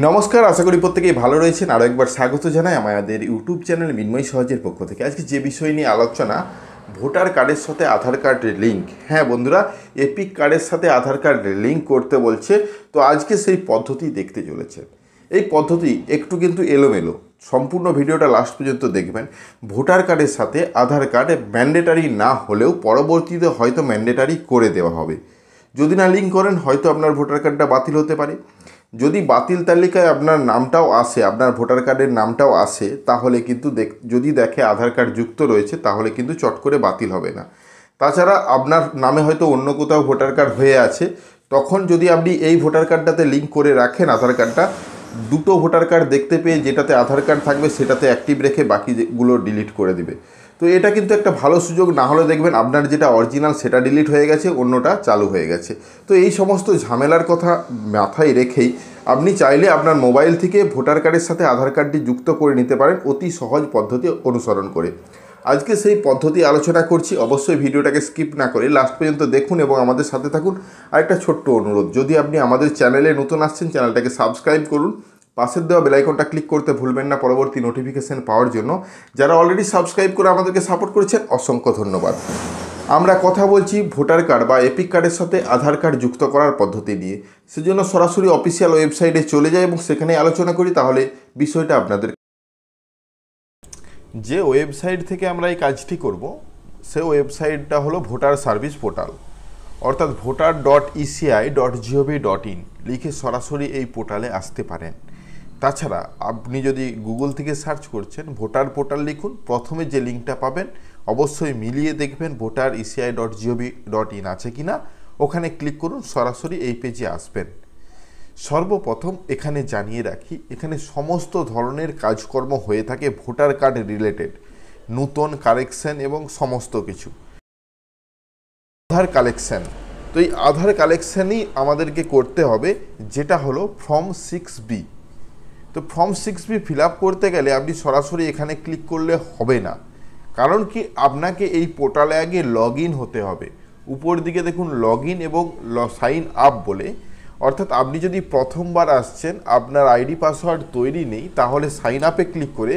নমস্কার, আশা করি প্রত্যেকেই ভালো রয়েছেন। আরও একবার স্বাগত জানাই আমাদের ইউটিউব চ্যানেল মিন্ময় সহজের পক্ষ থেকে। আজকে যে বিষয় নিয়ে আলোচনা, ভোটার কার্ডের সাথে আধার কার্ডের লিঙ্ক। হ্যাঁ বন্ধুরা, এপিক কার্ডের সাথে আধার কার্ডের লিঙ্ক করতে বলছে, তো আজকে সেই পদ্ধতি দেখতে চলেছে। এই পদ্ধতি একটু কিন্তু এলোমেলো, সম্পূর্ণ ভিডিওটা লাস্ট পর্যন্ত দেখবেন। ভোটার কার্ডের সাথে আধার কার্ড ম্যান্ডেটারি না হলেও পরবর্তীতে হয়তো ম্যান্ডেটারি করে দেওয়া হবে। যদি না লিঙ্ক করেন হয়তো আপনার ভোটার কার্ডটা বাতিল হতে পারে। যদি বাতিল তালিকায় আপনার নামটাও আসে, আপনার ভোটার কার্ডের নামটাও আসে, তাহলে কিন্তু যদি দেখে আধার কার্ড যুক্ত রয়েছে তাহলে কিন্তু চট করে বাতিল হবে না। তাছাড়া আপনার নামে হয়তো অন্য কোথাও ভোটার কার্ড হয়ে আছে, তখন যদি আপনি এই ভোটার কার্ডটাতে লিঙ্ক করে রাখেন আধার কার্ডটা, দুটো ভোটার কার্ড দেখতে পেয়ে যেটাতে আধার কার্ড থাকবে সেটাতে অ্যাক্টিভ রেখে বাকিগুলো ডিলিট করে দিবে। তো এটা কিন্তু একটা ভালো সুযোগ। না হলে দেখবেন আপনার যেটা অরিজিনাল সেটা ডিলিট হয়ে গেছে, অন্যটা চালু হয়ে গেছে। তো এই সমস্ত ঝামেলার কথা মাথায় রেখেই আপনি চাইলে আপনার মোবাইল থেকে ভোটার কার্ডের সাথে আধার কার্ডটি যুক্ত করে নিতে পারেন অতি সহজ পদ্ধতি অনুসরণ করে। আজকে সেই পদ্ধতি আলোচনা করছি। অবশ্যই ভিডিওটাকে স্কিপ না করে লাস্ট পর্যন্ত দেখুন এবং আমাদের সাথে থাকুন। আরেকটা ছোট্ট অনুরোধ, যদি আপনি আমাদের চ্যানেলে নতুন আসছেন, চ্যানেলটাকে সাবস্ক্রাইব করুন, পাশের দেওয়া বেল আইকনটা ক্লিক করতে ভুলবেন না পরবর্তী নোটিফিকেশন পাওয়ার জন্য। যারা অলরেডি সাবস্ক্রাইব করে আমাদেরকে সাপোর্ট করেছেন, অসংখ্য ধন্যবাদ। আমরা কথা বলছি ভোটার কার্ড বা এপিক কার্ডের সাথে আধার কার্ড যুক্ত করার পদ্ধতি নিয়ে। সেজন্য সরাসরি অফিসিয়াল ওয়েবসাইটে চলে যাই এবং সেখানে আলোচনা করি, তাহলে বিষয়টা আপনাদের। যে ওয়েবসাইট থেকে আমরা এই কাজটি করব সে ওয়েবসাইটটা হলো ভোটার সার্ভিস পোর্টাল, অর্থাৎ votar.eci.gov.in লিখে সরাসরি এই পোর্টালে আসতে পারেন। তাছাড়া আপনি যদি গুগল থেকে সার্চ করছেন ভোটার পোর্টাল লিখুন, প্রথমে যে লিঙ্কটা পাবেন অবশ্যই মিলিয়ে দেখবেন votar.eci.gov.in আছে কিনা, ওখানে ক্লিক করুন, সরাসরি এই পেজে আসবেন। সর্বপ্রথম এখানে জানিয়ে রাখি, এখানে সমস্ত ধরনের কাজকর্ম হয়ে থাকে ভোটার কার্ড রিলেটেড, নূতন কালেকশন এবং সমস্ত কিছু। আধার কালেকশন, তো এই আধার কালেকশানই আমাদেরকে করতে হবে, যেটা হলো ফর্ম 6B। তো ফর্ম 6B ফিল আপ করতে গেলে আপনি সরাসরি এখানে ক্লিক করলে হবে না, কারণ কি আপনাকে এই পোর্টালে আগে লগ ইন হতে হবে। উপর দিকে দেখুন লগ ইন এবং সাইন আপ বলে, অর্থাৎ আপনি যদি প্রথমবার আসছেন, আপনার আইডি পাসওয়ার্ড তৈরি নেই, তাহলে সাইন আপে ক্লিক করে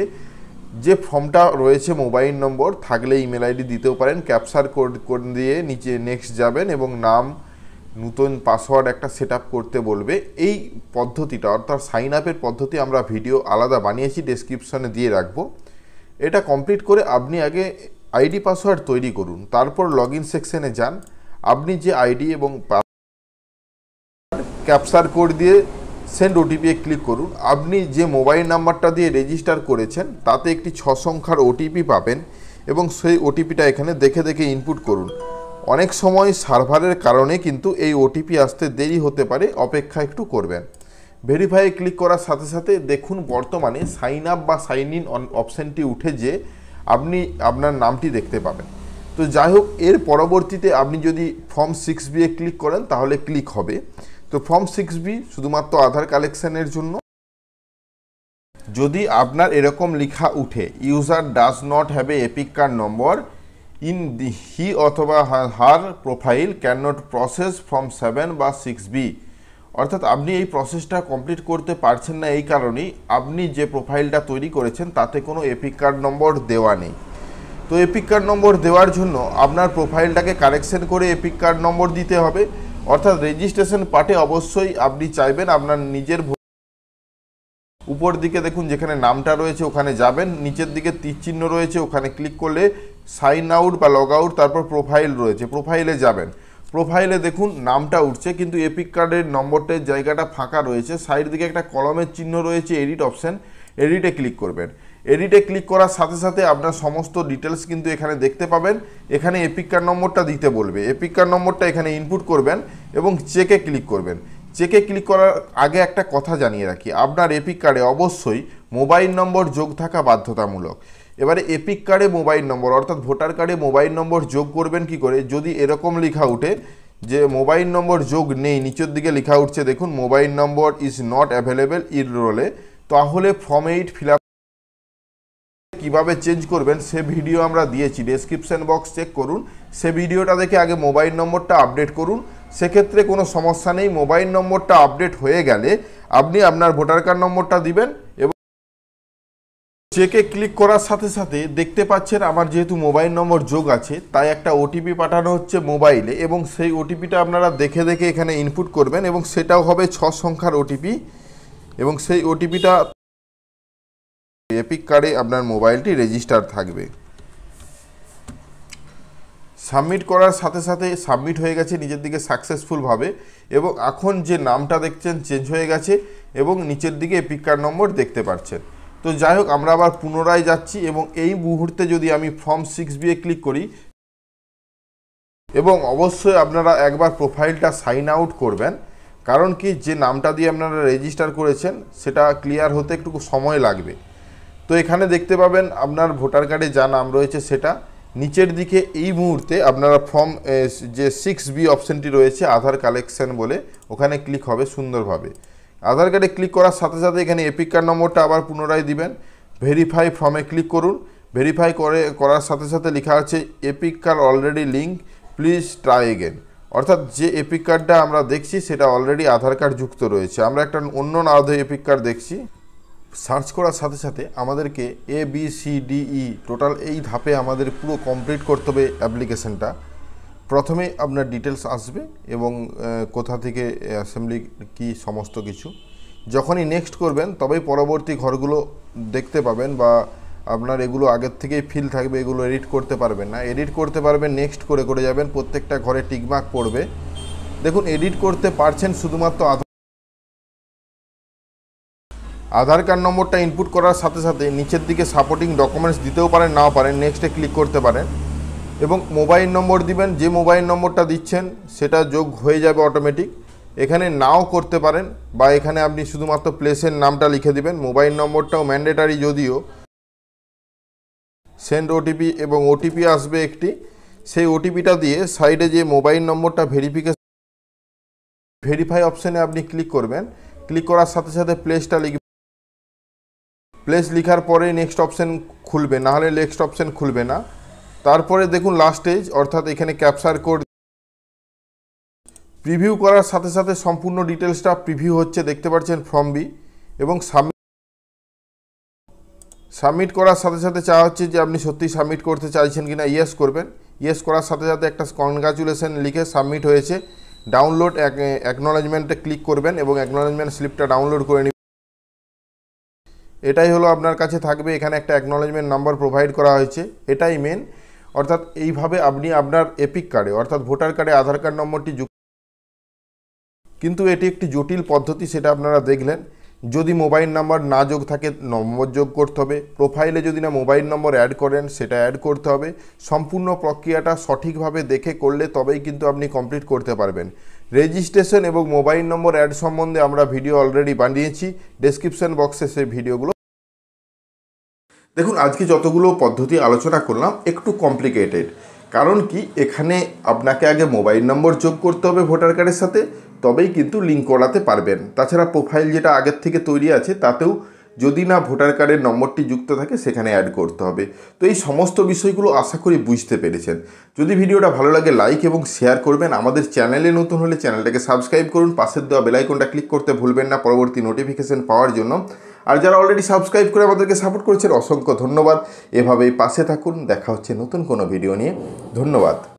যে ফর্মটা রয়েছে, মোবাইল নম্বর থাকলে ইমেল আইডি দিতেও পারেন, ক্যাপচার কোড দিয়ে নিচে নেক্সট যাবেন এবং নাম, নতুন পাসওয়ার্ড একটা সেট আপ করতে বলবে। এই পদ্ধতিটা অর্থাৎ সাইন আপের পদ্ধতি আমরা ভিডিও আলাদা বানিয়েছি, ডেসক্রিপশনে দিয়ে রাখবো। এটা কমপ্লিট করে আপনি আগে আইডি পাসওয়ার্ড তৈরি করুন, তারপর লগ ইন সেকশনে যান। আপনি যে আইডি এবং ক্যাপচার কোড দিয়ে সেন্ড ওটিপি ক্লিক করুন। আপনি যে মোবাইল নাম্বারটা দিয়ে রেজিস্টার করেছেন তাতে একটি 6 সংখ্যার ওটিপি পাবেন এবং সেই ওটিপিটা এখানে দেখে দেখে ইনপুট করুন। অনেক সময় সার্ভারের কারণে কিন্তু এই ওটিপি আসতে দেরি হতে পারে, অপেক্ষা একটু করবেন। ভেরিফাই ক্লিক করার সাথে সাথে দেখুন বর্তমানে সাইন আপ বা সাইন ইন অপশানটি উঠে যে আপনি আপনার নামটি দেখতে পাবেন। তো যাই হোক, এর পরবর্তীতে আপনি যদি ফর্ম 6B এ ক্লিক করেন তাহলে ক্লিক হবে। তো ফর্ম 6B শুধুমাত্র আধার কালেকশনের জন্য। যদি আপনার এরকম লেখা উঠে, user does not have a EPIC card number in he অথবা her profile can not process form 7 বা 6B, অর্থাৎ আপনি এই প্রসেসটা কমপ্লিট করতে পারছেন না, এই কারণেই আপনি যে প্রোফাইলটা তৈরি করেছেন তাতে কোনো এপিক কার্ড নম্বর দেওয়া নেই। তো এপিক কার্ড নম্বর দেওয়ার জন্য আপনার প্রোফাইলটাকে কারেকশন করে এপিক কার্ড নম্বর দিতে হবে। অর্থাৎ রেজিস্ট্রেশন পার্টে অবশ্যই আপনি চাইবেন আপনার নিজের, উপর দিকে দেখুন যেখানে নামটা রয়েছে ওখানে যাবেন, নিচের দিকে তীর চিহ্ন রয়েছে ওখানে ক্লিক করলে সাইন আউট বা লগ আউট, তারপর প্রোফাইল রয়েছে, প্রোফাইলে যাবেন। প্রোফাইলে দেখুন নামটা উঠছে কিন্তু এপিক কার্ডের নম্বরটার জায়গাটা ফাঁকা রয়েছে, সাইড দিকে একটা কলমের চিহ্ন রয়েছে, এডিট অপশান, এডিটে ক্লিক করবেন। এডিটে ক্লিক করার সাথে সাথে আপনার সমস্ত ডিটেলস কিন্তু এখানে দেখতে পাবেন। এখানে এপিক কার্ড নম্বরটা দিতে বলবে, এপিক কার্ড নম্বরটা এখানে ইনপুট করবেন এবং চেকে ক্লিক করবেন। চেকে ক্লিক করার আগে একটা কথা জানিয়ে রাখি, আপনার এপিক কার্ডে অবশ্যই মোবাইল নম্বর যোগ থাকা বাধ্যতামূলক। এবারে এপিক কার্ডে মোবাইল নম্বর অর্থাৎ ভোটার কার্ডে মোবাইল নম্বর যোগ করবেন কি করে, যদি এরকম লেখা উঠে যে মোবাইল নম্বর যোগ নেই, নিচের দিকে লেখা উঠছে দেখুন mobile number is not available in রোলে, তাহলে ফর্ম 8 ফিল আপ কীভাবে চেঞ্জ করবেন সে ভিডিও আমরা দিয়েছি, ডেসক্রিপশন বক্স চেক করুন, সে ভিডিওটা দেখে আগে মোবাইল নম্বরটা আপডেট করুন। সেক্ষেত্রে কোনো সমস্যা নেই, মোবাইল নম্বরটা আপডেট হয়ে গেলে আপনি আপনার ভোটার কার্ড নম্বরটা দিবেন এবং চেকে ক্লিক করার সাথে সাথে দেখতে পাচ্ছেন আমার যেহেতু মোবাইল নম্বর যোগ আছে তাই একটা ওটিপি পাঠানো হচ্ছে মোবাইলে, এবং সেই ওটিপিটা আপনারা দেখে দেখে এখানে ইনপুট করবেন এবং সেটাও হবে 6 সংখ্যার ওটিপি, এবং সেই ওটিপিটা এপিক কার্ডে আপনার মোবাইলটি রেজিস্টার থাকবে। সাবমিট করার সাথে সাথে সাবমিট হয়ে গেছে নিজের দিকে সাকসেসফুলভাবে, এবং এখন যে নামটা দেখছেন চেঞ্জ হয়ে গেছে এবং নিচের দিকে এপিক কার্ড নম্বর দেখতে পাচ্ছেন। তো যাই হোক, আমরা আবার পুনরায় যাচ্ছি এবং এই মুহূর্তে যদি আমি ফর্ম 6B ক্লিক করি, এবং অবশ্যই আপনারা একবার প্রোফাইলটা সাইন আউট করবেন, কারণ কি যে নামটা দিয়ে আপনারা রেজিস্টার করেছেন সেটা ক্লিয়ার হতে একটু সময় লাগবে। তো এখানে দেখতে পাবেন আপনার ভোটার কার্ডে যা নাম রয়েছে সেটা। নিচের দিকে এই মুহূর্তে আপনারা ফর্ম যে 6B অপশানটি রয়েছে আধার কালেকশন বলে, ওখানে ক্লিক হবে সুন্দরভাবে। আধার কার্ডে ক্লিক করার সাথে সাথে এখানে এপিক কার্ড নম্বরটা আবার পুনরায় দিবেন। ভেরিফাই ফর্মে ক্লিক করুন। ভেরিফাই করার সাথে সাথে লেখা আছে epic card already link, please try again. অর্থাৎ যে এপিক কার্ডটা আমরা দেখছি সেটা অলরেডি আধার কার্ড যুক্ত রয়েছে। আমরা একটা অন্য নামে এপিক কার্ড দেখছি। সার্চ করার সাথে সাথে আমাদেরকে ABCDE টোটাল এই ধাপে আমাদের পুরো কমপ্লিট করতে হবে অ্যাপ্লিকেশনটা। প্রথমে আপনার ডিটেলস আসবে এবং কোথা থেকে অ্যাসেম্বলি কি সমস্ত কিছু। যখনই নেক্সট করবেন তবেই পরবর্তী ঘরগুলো দেখতে পাবেন, বা আপনার এগুলো আগের থেকেই ফিল থাকবে, এগুলো এডিট করতে পারবেন না। এডিট করতে পারবেন নেক্সট করে করে যাবেন, প্রত্যেকটা ঘরে টিকমার্ক পড়বে। দেখুন এডিট করতে পারছেন শুধুমাত্র আধার কার্ড নম্বরটা ইনপুট করার সাথে সাথে নিচের দিকে সাপোর্টিং ডকুমেন্টস দিতেও পারেন, নাও পারেন, নেক্সটে ক্লিক করতে পারেন এবং মোবাইল নম্বর দিবেন। যে মোবাইল নম্বরটা দিচ্ছেন সেটা যোগ হয়ে যাবে অটোমেটিক। এখানে নাও করতে পারেন, বা এখানে আপনি শুধুমাত্র প্লেসের নামটা লিখে দিবেন। মোবাইল নম্বরটাও ম্যান্ডেটারি, যদিও সেন্ড ওটিপি এবং ওটিপি আসবে একটি, সেই ওটিপিটা দিয়ে সাইডে যে মোবাইল নম্বরটা ভেরিফাই অপশানে আপনি ক্লিক করবেন। ক্লিক করার সাথে সাথে প্লেসটা লিখবেন। প্লেস লিখার পরে নেক্সট অপশান খুলবে, না হলে নেক্সট অপশান খুলবে না। তারপরে দেখুন লাস্ট স্টেজ, অর্থাৎ এখানে ক্যাপচার কোড প্রিভিউ করার সাথে সাথে সম্পূর্ণ ডিটেলসটা প্রিভিউ হচ্ছে, দেখতে পাচ্ছেন ফর্ম বি। এবং সাবমিট করার সাথে সাথে চাওয়া হচ্ছে যে আপনি সত্যিই সাবমিট করতে চাইছেন কিনা। ইয়েস করবেন। ইয়েস করার সাথে সাথে একটা কনগ্রাচুলেশন লিখে সাবমিট হয়েছে। ডাউনলোড অ্যাকনোলেজমেন্টে ক্লিক করবেন এবং অ্যাকনোলেজমেন্ট স্লিপটা ডাউনলোড করে নেবেন। এটাই হলো আপনার কাছে থাকবে। এখানে একটা অ্যাকনোলেজমেন্ট নাম্বার প্রোভাইড করা হয়েছে, এটাই মেন। অর্থাৎ এইভাবে আপনি আপনার এপিক কার্ডে অর্থাৎ ভোটার কার্ডে আধার কার্ড নম্বরটি যুক্ত। কিন্তু এটি একটি জটিল পদ্ধতি, সেটা আপনারা দেখলেন। যদি মোবাইল নাম্বার না যোগ থাকে নম্বর যোগ করতে হবে। প্রোফাইলে যদি না মোবাইল নম্বর অ্যাড করেন সেটা অ্যাড করতে হবে। সম্পূর্ণ প্রক্রিয়াটা সঠিকভাবে দেখে করলে তবেই কিন্তু আপনি কমপ্লিট করতে পারবেন। রেজিস্ট্রেশন এবং মোবাইল নম্বর অ্যাড সম্বন্ধে আমরা ভিডিও অলরেডি বানিয়েছি, ডেসক্রিপশন বক্সে সেই ভিডিওগুলো। দেখুন আজকে যতগুলো পদ্ধতি আলোচনা করলাম একটু কমপ্লিকেটেড, কারণ কি এখানে আপনাকে আগে মোবাইল নম্বর যোগ করতে হবে ভোটার কার্ডের সাথে, তবেই কিন্তু লিঙ্ক করাতে পারবেন। তাছাড়া প্রোফাইল যেটা আগের থেকে তৈরি আছে তাতেও যদি না ভোটার কার্ডের নম্বরটি যুক্ত থাকে সেখানে অ্যাড করতে হবে। তো এই সমস্ত বিষয়গুলো আশা করি বুঝতে পেরেছেন। যদি ভিডিওটা ভালো লাগে লাইক এবং শেয়ার করবেন। আমাদের চ্যানেলে নতুন হলে চ্যানেলটাকে সাবস্ক্রাইব করুন। পাশের দেওয়া বেল আইকনটা ক্লিক করতে ভুলবেন না পরবর্তী নোটিফিকেশন পাওয়ার জন্য। আর যারা অলরেডি সাবস্ক্রাইব করে আমাদেরকে সাপোর্ট করেছেন অসংখ্য ধন্যবাদ। এভাবেই পাশে থাকুন। দেখা হচ্ছে নতুন কোনো ভিডিও নিয়ে। ধন্যবাদ।